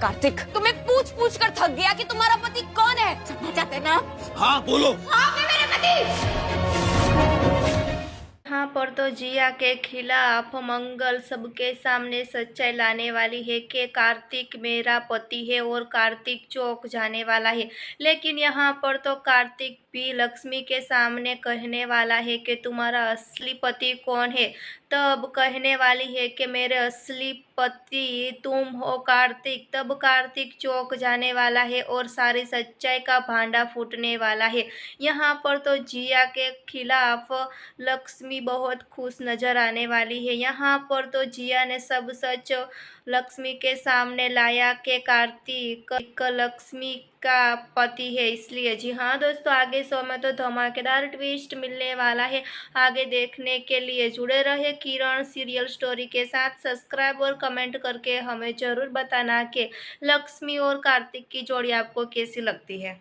कार्तिक, तुम्हें पूछ पूछ कर थक गया कि तुम्हारा पति कौन है? जानना चाहते ना? हाँ बोलो। आप है मेरे पति। यहाँ पर तो जिया के खिलाफ मंगल सबके सामने सच्चाई लाने वाली है कि कार्तिक मेरा पति है और कार्तिक चौंक जाने वाला है। लेकिन यहाँ पर तो कार्तिक भी लक्ष्मी के सामने कहने वाला है कि तुम्हारा असली पति कौन है। तब कहने वाली है कि मेरे असली पति तुम हो कार्तिक। तब कार्तिक चौंक जाने वाला है और सारी सच्चाई का भांडा फूटने वाला है। यहाँ पर तो जिया के खिलाफ लक्ष्मी बहुत खुश नजर आने वाली है। यहाँ पर तो जिया ने सब सच लक्ष्मी के सामने लाया कि कार्तिक लक्ष्मी का पति है इसलिए। जी हाँ दोस्तों, आगे शो में तो धमाकेदार ट्विस्ट मिलने वाला है। आगे देखने के लिए जुड़े रहे किरण सीरियल स्टोरी के साथ। सब्सक्राइब और कमेंट करके हमें ज़रूर बताना कि लक्ष्मी और कार्तिक की जोड़ी आपको कैसी लगती है।